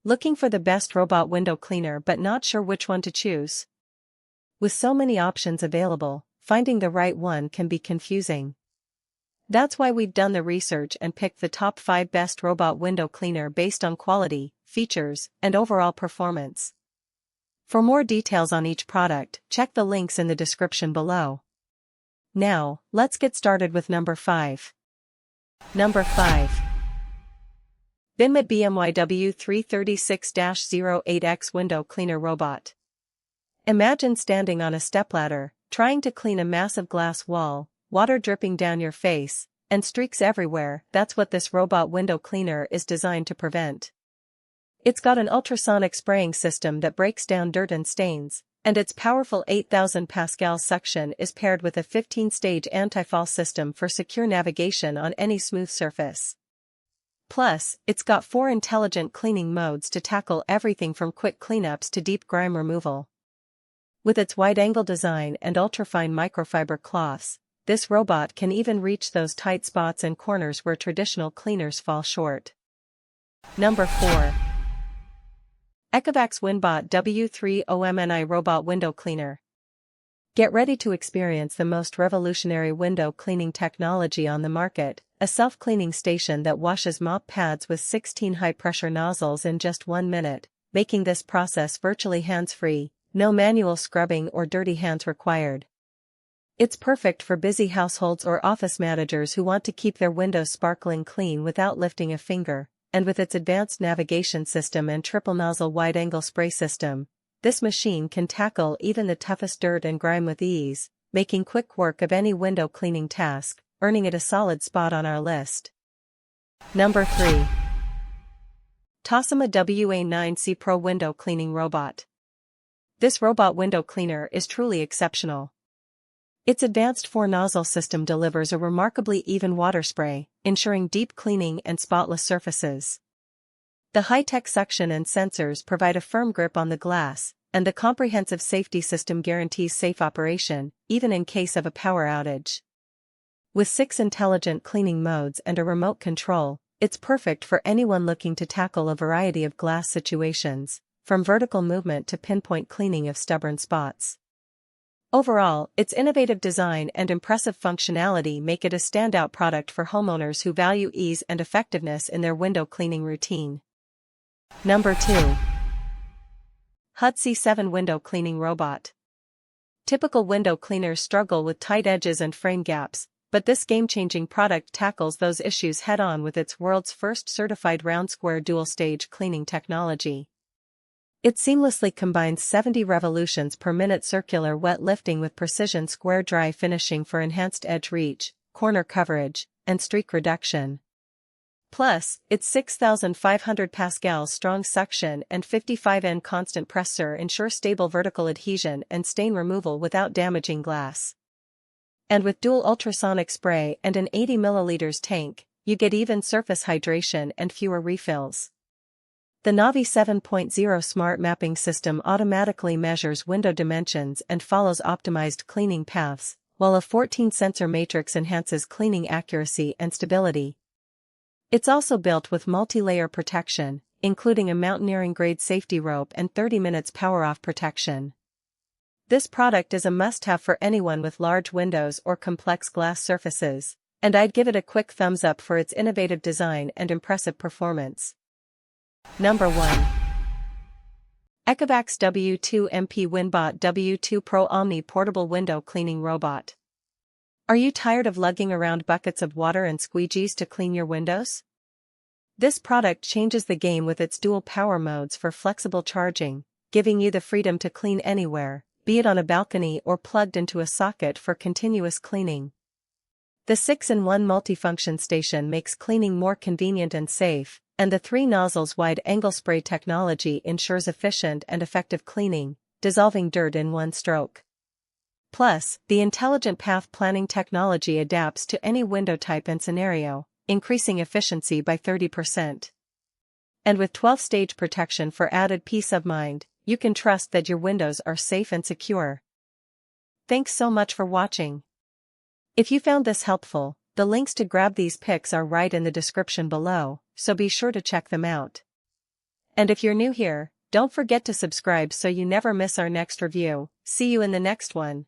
Looking for the best robot window cleaner but not sure which one to choose? With so many options available, finding the right one can be confusing. That's why we've done the research and picked the top 5 best robot window cleaner based on quality, features, and overall performance. For more details on each product, check the links in the description below. Now, let's get started with number 5. Number 5. BINMIT BMYW 336-08X Window Cleaner Robot. Imagine standing on a stepladder, trying to clean a massive glass wall, water dripping down your face, and streaks everywhere. That's what this robot window cleaner is designed to prevent. It's got an ultrasonic spraying system that breaks down dirt and stains, and its powerful 8,000 Pascal suction is paired with a 15-stage anti-fall system for secure navigation on any smooth surface. Plus, it's got 4 intelligent cleaning modes to tackle everything from quick cleanups to deep grime removal. With its wide-angle design and ultrafine microfiber cloths, this robot can even reach those tight spots and corners where traditional cleaners fall short. Number 4. ECOVACS WINBOT W3OMNI Robot Window Cleaner. Get ready to experience the most revolutionary window cleaning technology on the market, a self-cleaning station that washes mop pads with 16 high-pressure nozzles in just 1 minute, making this process virtually hands-free, no manual scrubbing or dirty hands required. It's perfect for busy households or office managers who want to keep their windows sparkling clean without lifting a finger, and with its advanced navigation system and triple-nozzle wide-angle spray system, this machine can tackle even the toughest dirt and grime with ease, making quick work of any window cleaning task, earning it a solid spot on our list. Number 3. Tosima WA9C Pro Window Cleaning Robot. This robot window cleaner is truly exceptional. Its advanced 4-nozzle system delivers a remarkably even water spray, ensuring deep cleaning and spotless surfaces. The high-tech suction and sensors provide a firm grip on the glass, and the comprehensive safety system guarantees safe operation, even in case of a power outage. With 6 intelligent cleaning modes and a remote control, it's perfect for anyone looking to tackle a variety of glass situations, from vertical movement to pinpoint cleaning of stubborn spots. Overall, its innovative design and impressive functionality make it a standout product for homeowners who value ease and effectiveness in their window cleaning routine. Number 2. HUTT C7 Window Cleaning Robot. Typical window cleaners struggle with tight edges and frame gaps, but this game-changing product tackles those issues head-on with its world's first certified round-square dual-stage cleaning technology. It seamlessly combines 70 revolutions per minute circular wet lifting with precision square dry finishing for enhanced edge reach, corner coverage, and streak reduction. Plus, its 6,500 Pascal strong suction and 55N constant pressure ensure stable vertical adhesion and stain removal without damaging glass. And with dual ultrasonic spray and an 80 ml tank, you get even surface hydration and fewer refills. The Navi 7.0 smart mapping system automatically measures window dimensions and follows optimized cleaning paths, while a 14-sensor matrix enhances cleaning accuracy and stability. It's also built with multi-layer protection, including a mountaineering-grade safety rope and 30 minutes power-off protection. This product is a must-have for anyone with large windows or complex glass surfaces, and I'd give it a quick thumbs up for its innovative design and impressive performance. Number 1. ECOVACS W2MP WINBOT W2 Pro Omni Portable Window Cleaning Robot. Are you tired of lugging around buckets of water and squeegees to clean your windows? This product changes the game with its dual power modes for flexible charging, giving you the freedom to clean anywhere, be it on a balcony or plugged into a socket for continuous cleaning. The 6-in-1 multifunction station makes cleaning more convenient and safe, and the 3 nozzles wide-angle spray technology ensures efficient and effective cleaning, dissolving dirt in one stroke. Plus, the intelligent path planning technology adapts to any window type and scenario, increasing efficiency by 30%. And with 12-stage protection for added peace of mind, you can trust that your windows are safe and secure. Thanks so much for watching. If you found this helpful, the links to grab these picks are right in the description below, so be sure to check them out. And if you're new here, don't forget to subscribe so you never miss our next review. See you in the next one.